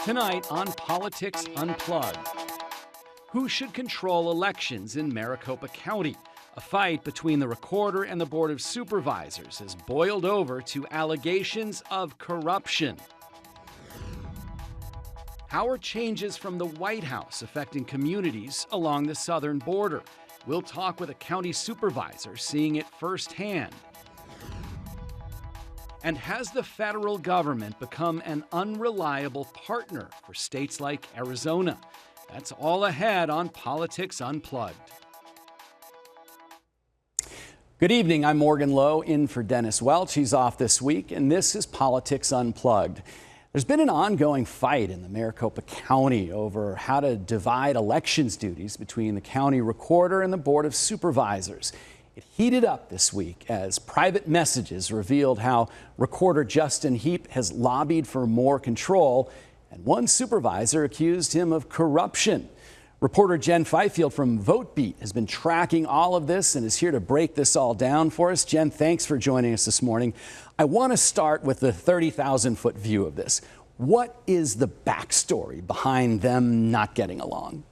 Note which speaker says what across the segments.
Speaker 1: Tonight on Politics Unplugged. Who should control elections in Maricopa County? A fight between the Recorder and the Board of Supervisors has boiled over to allegations of corruption. How are changes from the White House affecting communities along the southern border? We'll talk with a county supervisor seeing it firsthand. And has the federal government become an unreliable partner for states like Arizona? That's all ahead on Politics Unplugged. Good evening, I'm Morgan Loew in for Dennis Welch. He's off this week, and this is Politics Unplugged. There's been an ongoing fight in the Maricopa County over how to divide elections duties between the County Recorder and the Board of Supervisors. It heated up this week as private messages revealed how Recorder Justin Heap has lobbied for more control, and one supervisor accused him of corruption. Reporter Jen Fifield from Votebeat has been tracking all of this and is here to break this all down for us. Jen, thanks for joining us this morning. I want to start with the 30,000-foot view of this. What is the backstory behind them not getting along?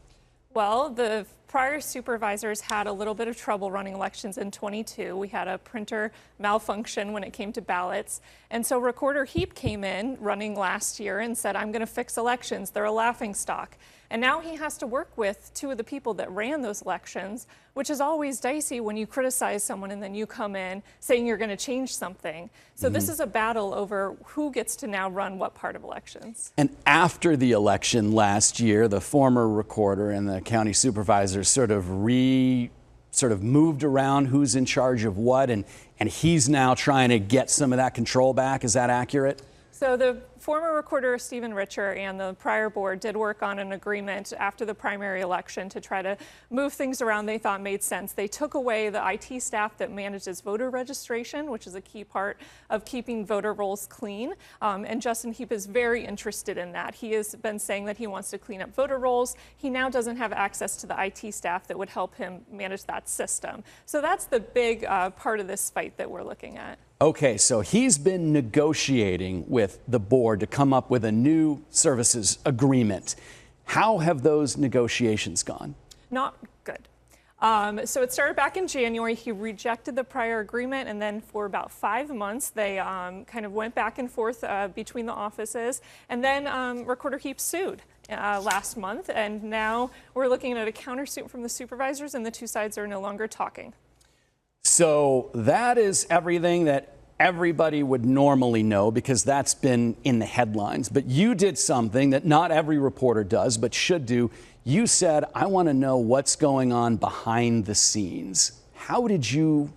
Speaker 1: Well, the prior supervisors had a little bit of trouble running elections in 22. We had a printer malfunction when it came to ballots. And so Recorder Heap came in running last year and said, I'm going to fix elections. They're a laughingstock. And now he has to work with two of the people that ran those elections, which is always dicey when you criticize someone and then you come in saying you're going to change something. So this is a battle over who gets to now run what part of elections. And after the election last year, the former Recorder and the county supervisors sort of moved around who's in charge of what, and he's now trying to get some of that control back. Is that accurate? So the former Recorder, Stephen Richer, and the prior board did work on an agreement after the primary election to try to move things around they thought made sense. They took away the IT staff that manages voter registration, which is a key part of keeping voter rolls clean. And Justin Heap is very interested in that. He has been saying that he wants to clean up voter rolls. He now doesn't have access to the IT staff that would help him manage that system. So that's the big part of this fight that we're looking at. Okay, so he's been negotiating with the board to come up with a new services agreement. How have those negotiations gone? Not good. So it started back in January. He rejected the prior agreement, and then for about 5 months, they kind of went back and forth between the offices. And then Recorder Heap sued last month, and now we're looking at a countersuit from the supervisors, and the two sides are no longer talking. So that is everything that everybody would normally know because that's been in the headlines. But you did something that not every reporter does but should do. You said, I want to know what's going on behind the scenes. How did you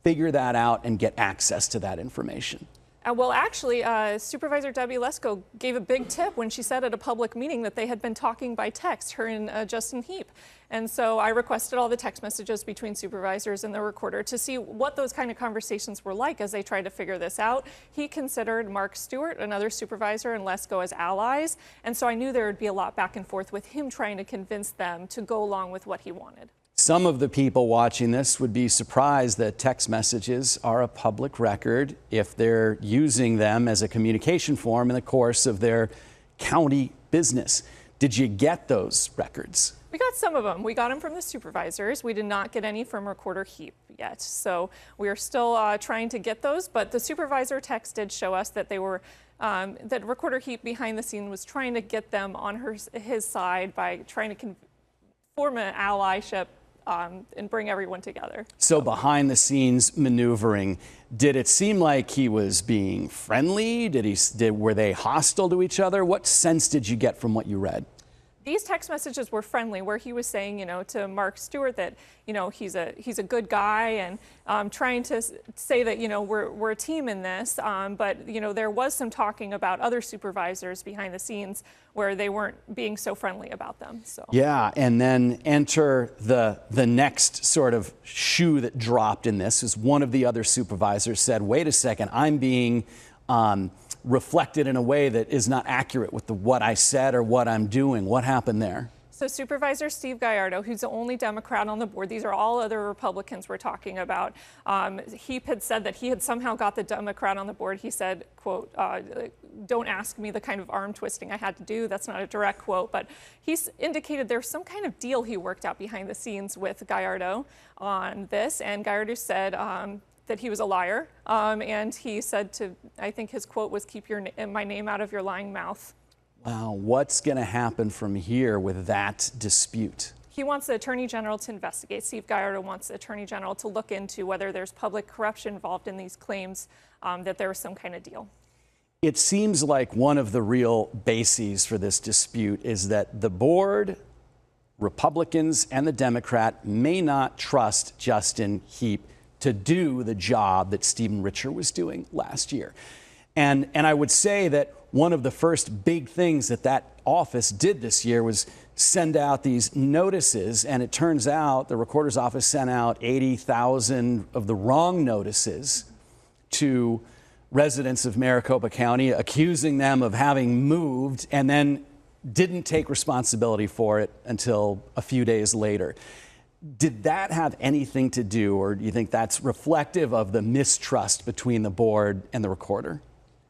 Speaker 1: figure that out and get access to that information? Well, actually, Supervisor Debbie Lesko gave a big tip when she said at a public meeting that they had been talking by text, her and Justin Heap. And so I requested all the text messages between supervisors and the Recorder to see what those kind of conversations were like as they tried to figure this out. He considered Mark Stewart, another supervisor, and Lesko as allies. And so I knew there would be a lot back and forth with him trying to convince them to go along with what he wanted. Some of the people watching this would be surprised that text messages are a public record if they're using them as a communication form in the course of their county business. Did you get those records? We got some of them. We got them from the supervisors. We did not get any from Recorder Heap yet. So we are still trying to get those, but the supervisor text did show us that they were that Recorder Heap behind the scene was trying to get them on his side by trying to form an allyship and bring everyone together. So behind the scenes maneuvering, did it seem like he was being friendly? Were they hostile to each other? What sense did you get from what you read? These text messages were friendly, where he was saying, to Mark Stewart that, he's a good guy, and trying to say that, we're a team in this. But, there was some talking about other supervisors behind the scenes where they weren't being so friendly about them. So. Yeah, and then enter the next sort of shoe that dropped in this is one of the other supervisors said, wait a second, I'm being reflected in a way that is not accurate with what I said or what I'm doing. What happened there?
Speaker 2: So Supervisor Steve Gallardo, who's the only Democrat on the board, these are all other Republicans we're talking about. Heap had said that he had somehow got the Democrat on the board. He said, quote, don't ask me the kind of arm twisting I had to do. That's not a direct quote, but he's indicated there's some kind of deal he worked out behind the scenes with Gallardo on this. And Gallardo said that he was a liar. And he said I think his quote was, keep my name out of your lying mouth.
Speaker 1: Wow, what's going to happen from here with that dispute?
Speaker 2: He wants the Attorney General to investigate. Steve Gallardo wants the Attorney General to look into whether there's public corruption involved in these claims, that there was some kind of deal.
Speaker 1: It seems like one of the real bases for this dispute is that the board, Republicans and the Democrat, may not trust Justin Heap to do the job that Stephen Richer was doing last year. And I would say that one of the first big things that office did this year was send out these notices. And it turns out the recorder's office sent out 80,000 of the wrong notices to residents of Maricopa County, accusing them of having moved, and then didn't take responsibility for it until a few days later. Did that have anything to do, or do you think that's reflective of the mistrust between the board and the recorder?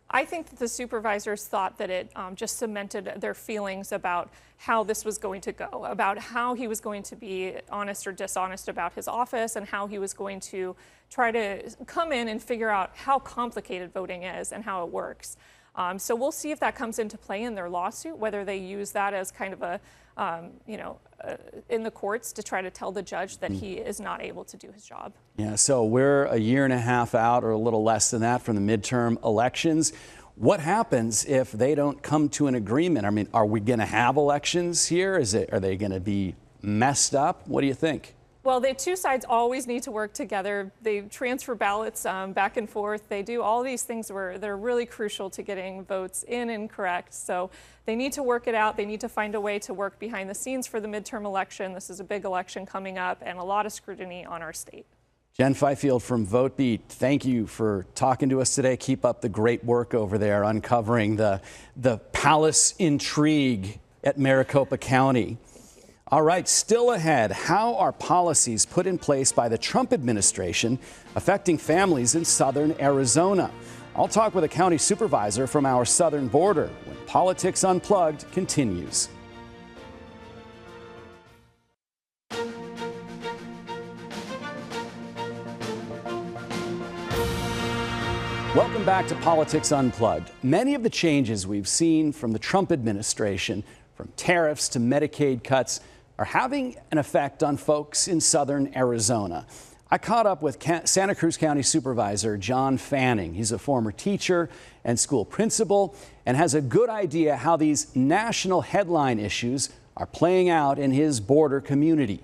Speaker 2: I think that the supervisors thought that it just cemented their feelings about how this was going to go, about how he was going to be honest or dishonest about his office, and how he was going to try to come in and figure out how complicated voting is and how it works. So we'll see if that comes into play in their lawsuit, whether they use that as kind of a, in the courts to try to tell the judge that he is not able to do his job.
Speaker 1: Yeah, so we're a year and a half out, or a little less than that, from the midterm elections. What happens if they don't come to an agreement? I mean, are we going to have elections here? Are they going to be messed up? What do you think?
Speaker 2: Well, the two sides always need to work together. They transfer ballots back and forth. They do all these things where they're really crucial to getting votes in and correct. So they need to work it out. They need to find a way to work behind the scenes for the midterm election. This is a big election coming up, and a lot of scrutiny on our state.
Speaker 1: Jen Fifield from Votebeat, thank you for talking to us today. Keep up the great work over there, uncovering the palace intrigue at Maricopa County. All right, still ahead, how are policies put in place by the Trump administration affecting families in southern Arizona? I'll talk with a county supervisor from our southern border when Politics Unplugged continues. Welcome back to Politics Unplugged. Many of the changes we've seen from the Trump administration, from tariffs to Medicaid cuts, are having an effect on folks in southern Arizona. I caught up with Santa Cruz County Supervisor John Fanning. He's a former teacher and school principal and has a good idea how these national headline issues are playing out in his border community.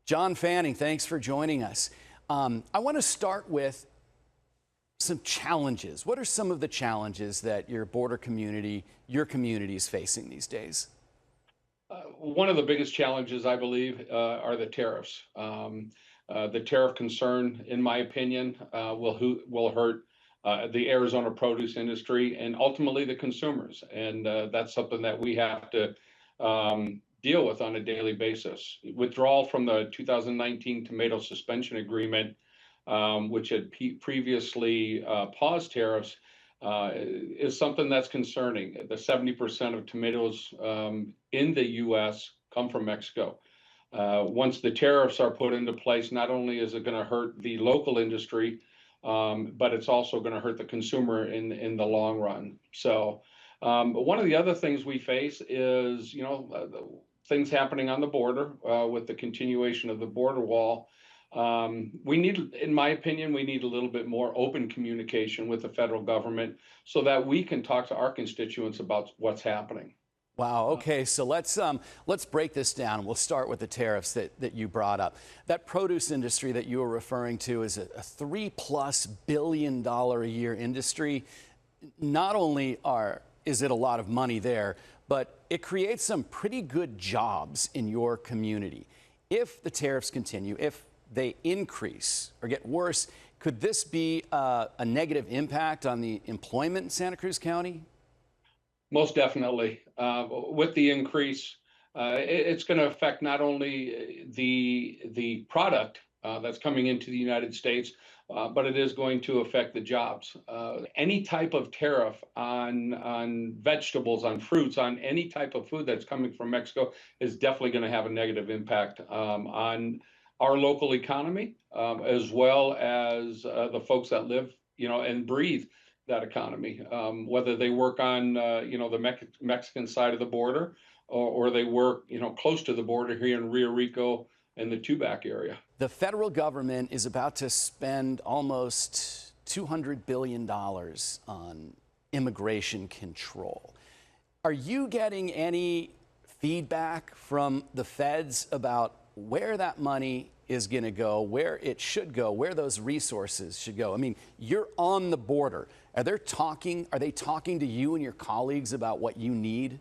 Speaker 1: John Fanning, thanks for joining us. I want to start with some challenges. What are some of the challenges that your border community, your community is facing these days?
Speaker 3: One of the biggest challenges, I believe, are the tariffs. The tariff concern, in my opinion, will hurt the Arizona produce industry and ultimately the consumers. And that's something that we have to deal with on a daily basis. Withdrawal from the 2019 tomato suspension agreement, which had previously paused tariffs, is something that's concerning. The 70% of tomatoes in the U.S. come from Mexico. Once the tariffs are put into place, not only is it going to hurt the local industry, but it's also going to hurt the consumer in the long run. So one of the other things we face is, things happening on the border with the continuation of the border wall. We need, in my opinion, we need a little bit more open communication with the federal government so that we can talk to our constituents about what's happening.
Speaker 1: Wow. Okay. So let's break this down. We'll start with the tariffs that you brought up. That produce industry that you were referring to is a $3+ billion a year industry. Not only is it a lot of money there, but it creates some pretty good jobs in your community. If the tariffs continue, if they increase or get worse, could this be a negative impact on the employment in Santa Cruz County?
Speaker 3: Most definitely. With the increase, it's going to affect not only the product that's coming into the United States, but it is going to affect the jobs. Any type of tariff on vegetables, on fruits, on any type of food that's coming from Mexico is definitely going to have a negative impact on our local economy, as well as the folks that live, and breathe that economy, whether they work on, the Mexican side of the border, or they work, close to the border here in Rio Rico and the Tubac area.
Speaker 1: The federal government is about to spend almost $200 billion on immigration control. Are you getting any feedback from the feds about where that money is going to go, where it should go, where those resources should go? I mean, you're on the border. Are they talking to you and your colleagues about what you need?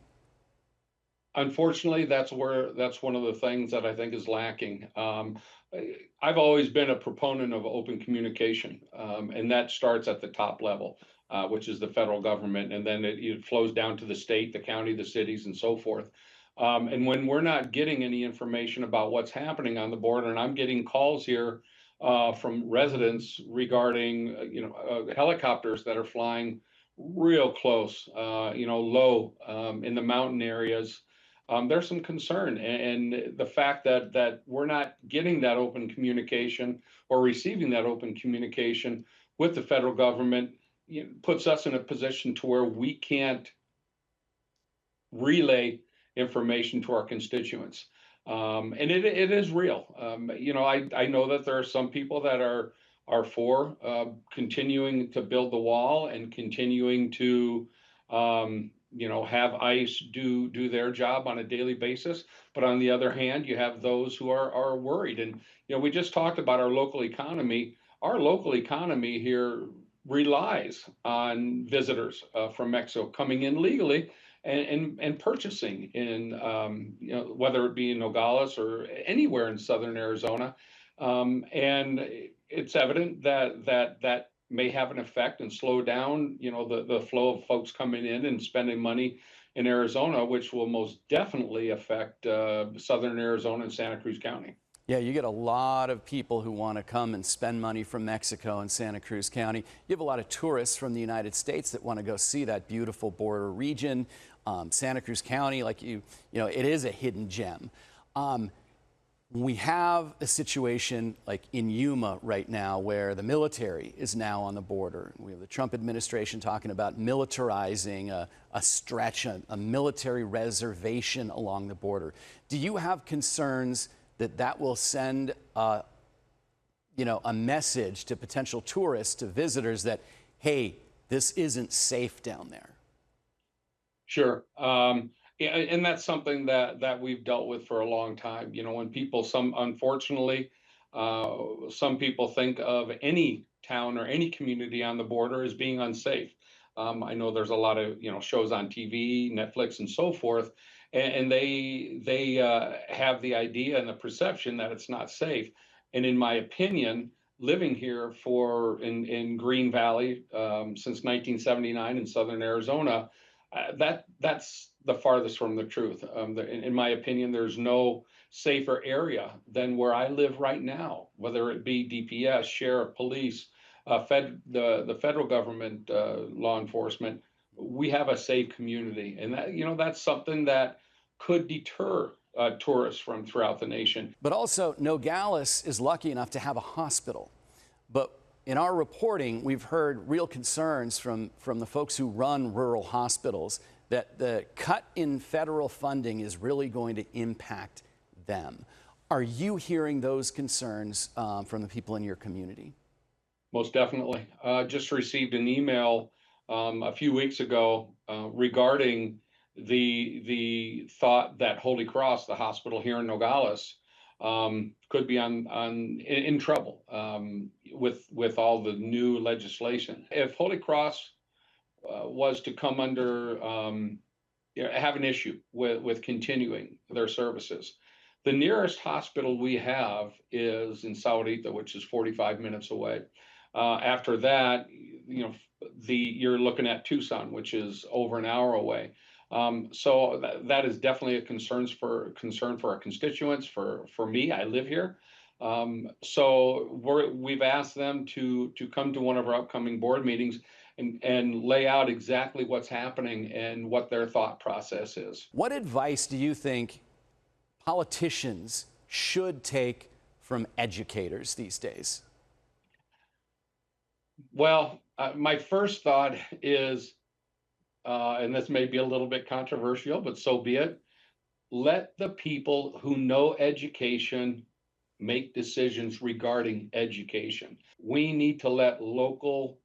Speaker 3: Unfortunately, that's one of the things that I think is lacking. I've always been a proponent of open communication, and that starts at the top level, which is the federal government, and then it flows down to the state, the county, the cities, and so forth. And when we're not getting any information about what's happening on the border, and I'm getting calls here from residents regarding, helicopters that are flying real close, low in the mountain areas. There's some concern, and the fact that we're not getting that open communication or receiving that open communication with the federal government, puts us in a position to where we can't relay information to our constituents. And it is real. I know that there are some people that are for continuing to build the wall and continuing to have ICE do their job on a daily basis. But on the other hand, you have those who are worried. And, we just talked about our local economy. Our local economy here relies on visitors from Mexico coming in legally and purchasing in, whether it be in Nogales or anywhere in southern Arizona. And it's evident that may have an effect and slow down, the flow of folks coming in and spending money in Arizona, which will most definitely affect southern Arizona and Santa Cruz County.
Speaker 1: Yeah, you get a lot of people who want to come and spend money from Mexico and Santa Cruz County. You have a lot of tourists from the United States that want to go see that beautiful border region. Santa Cruz County, it is a hidden gem. We have a situation like in Yuma right now where the military is now on the border. We have the Trump administration talking about militarizing a stretch, a military reservation along the border. Do you have concerns that will send a message to potential tourists, to visitors that, hey, this isn't safe down there?
Speaker 3: Sure. And that's something that we've dealt with for a long time. When people, unfortunately, some people think of any town or any community on the border as being unsafe. I know there's a lot of, shows on TV, Netflix, and so forth, and they have the idea and the perception that it's not safe. And in my opinion, living here in Green Valley since 1979 in southern Arizona, that's the farthest from the truth. In my opinion, there's no safer area than where I live right now, whether it be DPS, sheriff, police, the federal government, law enforcement. We have a safe community, and that's something that could deter tourists from throughout the nation.
Speaker 1: But also, Nogales is lucky enough to have a hospital. But in our reporting, we've heard real concerns from the folks who run rural hospitals that the cut in federal funding is really going to impact them. Are you hearing those concerns from the people in your community?
Speaker 3: Most definitely. Just received an email a few weeks ago regarding the thought that Holy Cross, the hospital here in Nogales, could be in trouble with all the new legislation. If Holy Cross was to come under have an issue with continuing their services, the nearest hospital we have is in Saurita, which is 45 minutes away. After that, you're looking at Tucson, which is over an hour away. So that is definitely a concern for our constituents. For me, I live here. So we've asked them to come to one of our upcoming board meetings and lay out exactly what's happening and what their thought process is.
Speaker 1: What advice do you think politicians should take from educators these days?
Speaker 3: Well, my first thought is, and this may be a little bit controversial, but so be it. Let the people who know education make decisions regarding education. We need to let local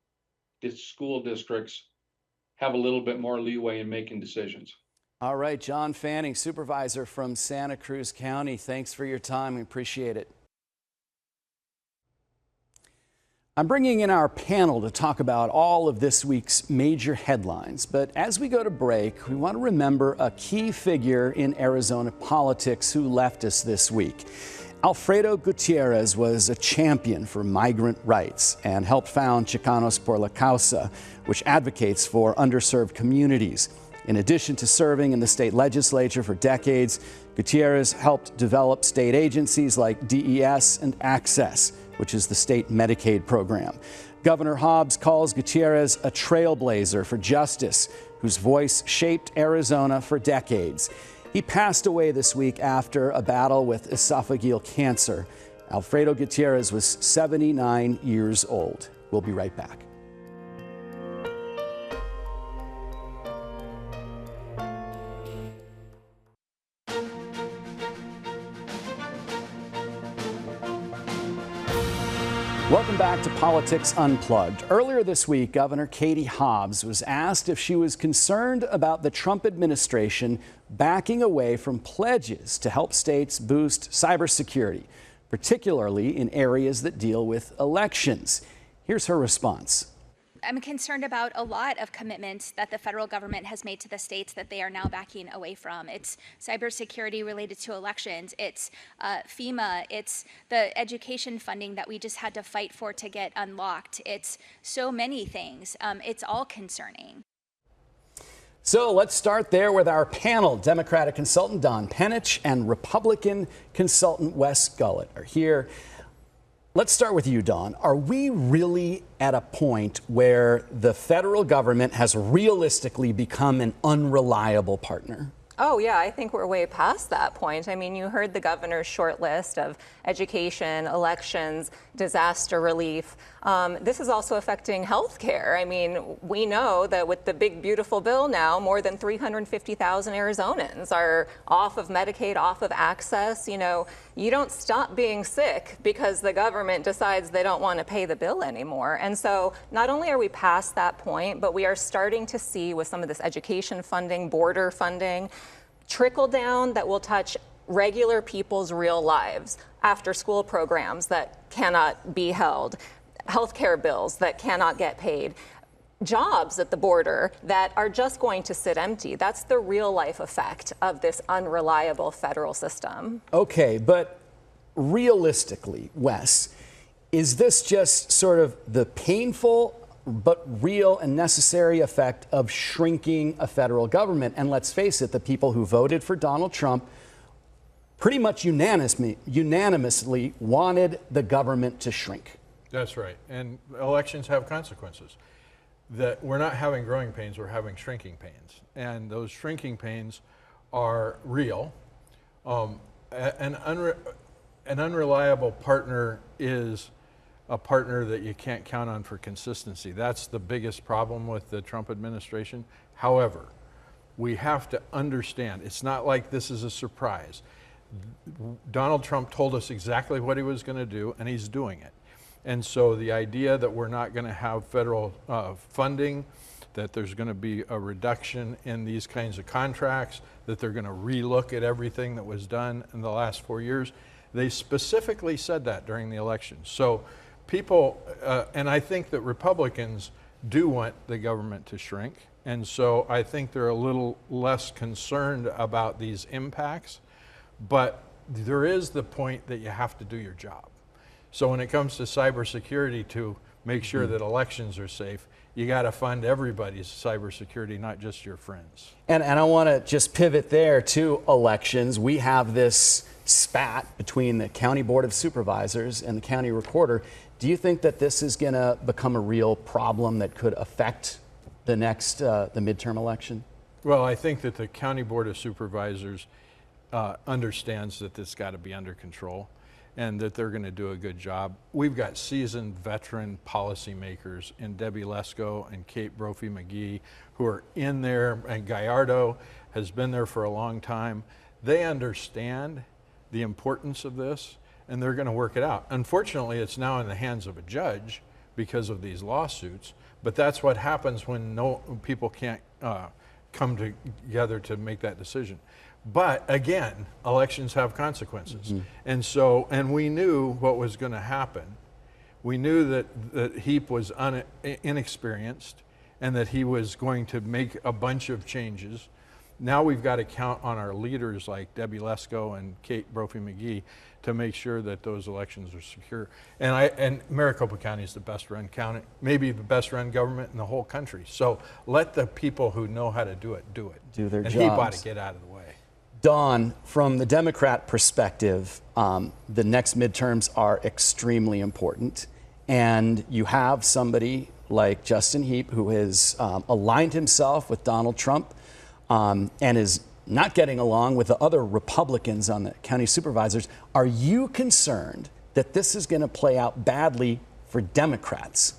Speaker 3: school districts have a little bit more leeway in making decisions.
Speaker 1: All right, John Fanning, Supervisor from Santa Cruz County. Thanks for your time. We appreciate it. I'm bringing in our panel to talk about all of this week's major headlines. But as we go to break, we want to remember a key figure in Arizona politics who left us this week. Alfredo Gutierrez was a champion for migrant rights and helped found Chicanos por la Causa, which advocates for underserved communities. In addition to serving in the state legislature for decades, Gutierrez helped develop state agencies like DES and Access, which is the state Medicaid program. Governor Hobbs calls Gutierrez a trailblazer for justice, whose voice shaped Arizona for decades. He passed away this week after a battle with esophageal cancer. Alfredo Gutierrez was 79 years old. We'll be right back. Welcome back to Politics Unplugged. Earlier this week, Governor Katie Hobbs was asked if she was concerned about the Trump administration backing away from pledges to help states boost cybersecurity, particularly in areas that deal with elections. Here's her response.
Speaker 4: I'm concerned about a lot of commitments that the federal government has made to the states that they are now backing away from. It's cybersecurity related to elections, it's FEMA, it's the education funding that we just had to fight for to get unlocked. It's so many things. It's all concerning.
Speaker 1: So let's start there with our panel. Democratic consultant Don Penich and Republican consultant Wes Gullett are here. Let's start with you, Dawn. Are we really at a point where the federal government has realistically become an unreliable partner?
Speaker 5: Oh, yeah, I think we're way past that point. I mean, you heard the governor's short list of education, elections, disaster relief. This is also affecting health care. I mean, we know that with the big, beautiful bill now, more than 350,000 Arizonans are off of Medicaid, off of Access. You know, you don't stop being sick because the government decides they don't want to pay the bill anymore. And so not only are we past that point, but we are starting to see with some of this education funding, border funding, trickle down that will touch regular people's real lives, after school programs that cannot be held, healthcare bills that cannot get paid, jobs at the border that are just going to sit empty. That's the real life effect of this unreliable federal system.
Speaker 1: Okay, but realistically, Wes, is this just sort of the painful but real and necessary effect of shrinking a federal government? And let's face it, the people who voted for Donald Trump pretty much unanimously wanted the government to shrink.
Speaker 6: That's right. And elections have consequences. That we're not having growing pains, we're having shrinking pains. And those shrinking pains are real. An unreliable partner is a partner that you can't count on for consistency. That's the biggest problem with the Trump administration. However, we have to understand, it's not like this is a surprise. Donald Trump told us exactly what he was going to do, and he's doing it. And so the idea that we're not going to have federal funding, that there's going to be a reduction in these kinds of contracts, that they're going to relook at everything that was done in the last 4 years, they specifically said that during the election. So people, and I think that Republicans do want the government to shrink, and so I think they're a little less concerned about these impacts, but there is the point that you have to do your job. So when it comes to cybersecurity, to make sure that elections are safe, you got to fund everybody's cybersecurity, not just your friends.
Speaker 1: And I want to just pivot there to elections. We have this spat between the County Board of Supervisors and the County Recorder. Do you think that this is going to become a real problem that could affect the next, the midterm election?
Speaker 6: Well, I think that the County Board of Supervisors understands that this got to be under control and that they're going to do a good job. We've got seasoned veteran policymakers in Debbie Lesko and Kate Brophy-McGee who are in there, and Gallardo has been there for a long time. They understand the importance of this, and they're going to work it out. Unfortunately, it's now in the hands of a judge because of these lawsuits, but that's what happens when people can't come together to make that decision. But again, elections have consequences. And we knew what was going to happen. We knew that Heap was inexperienced and that he was going to make a bunch of changes. Now we've got to count on our leaders like Debbie Lesko and Kate Brophy-McGee to make sure that those elections are secure. And Maricopa County is the best run county, maybe the best run government in the whole country. So let the people who know how to do it. Do
Speaker 1: their
Speaker 6: jobs.
Speaker 1: And
Speaker 6: Heap ought to get out of the way.
Speaker 1: Dawn, from the Democrat perspective, the next midterms are extremely important. And you have somebody like Justin Heap who has aligned himself with Donald Trump and is not getting along with the other Republicans on the county supervisors. Are you concerned that this is going to play out badly for Democrats?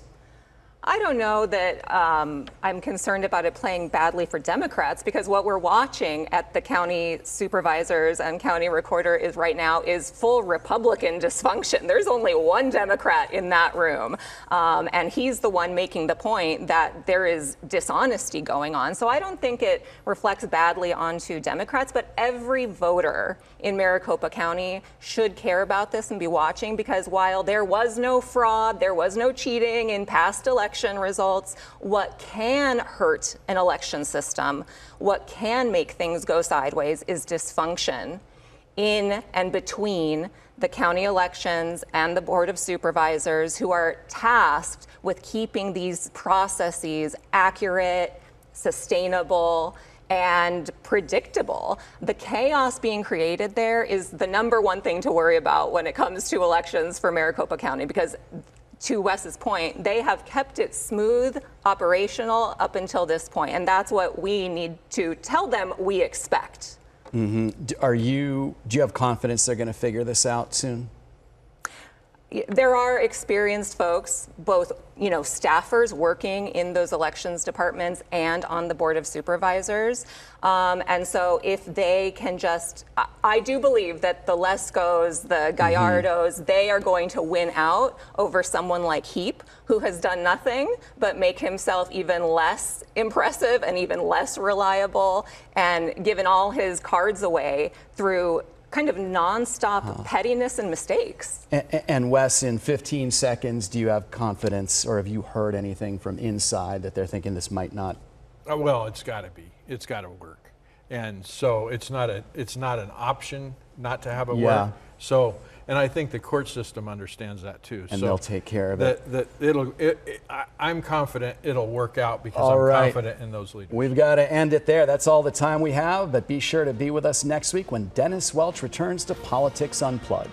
Speaker 5: I don't know that I'm concerned about it playing badly for Democrats, because what we're watching at the county supervisors and county recorder is right now is full Republican dysfunction. There's only one Democrat in that room, and he's the one making the point that there is dishonesty going on. So I don't think it reflects badly onto Democrats, but every voter in Maricopa County should care about this and be watching, because while there was no fraud, there was no cheating in past election results, what can hurt an election system, what can make things go sideways, is dysfunction in and between the county elections and the Board of Supervisors, who are tasked with keeping these processes accurate, sustainable, and predictable. The chaos being created there is the number one thing to worry about when it comes to elections for Maricopa County, because to Wes's point, they have kept it smooth, operational up until this point, and that's what we need to tell them we expect.
Speaker 1: Do you have confidence they're going to figure this out soon?
Speaker 5: There are experienced folks, both staffers working in those elections departments and on the Board of Supervisors. And so if they can just, I do believe that the Leskos, the Gallardos, they are going to win out over someone like Heap, who has done nothing but make himself even less impressive and even less reliable, and given all his cards away through kind of nonstop pettiness and mistakes.
Speaker 1: And Wes, in 15 seconds, do you have confidence, or have you heard anything from inside that they're thinking this might not?
Speaker 6: Well, it's got to be. It's got to work. And so it's not an option not to have it work. So, and I think the court system understands that too.
Speaker 1: And
Speaker 6: so
Speaker 1: they'll take care of it.
Speaker 6: I'm confident it'll work out, because I'm confident in those leaders.
Speaker 1: We've got to end it there. That's all the time we have, but be sure to be with us next week when Dennis Welch returns to Politics Unplugged.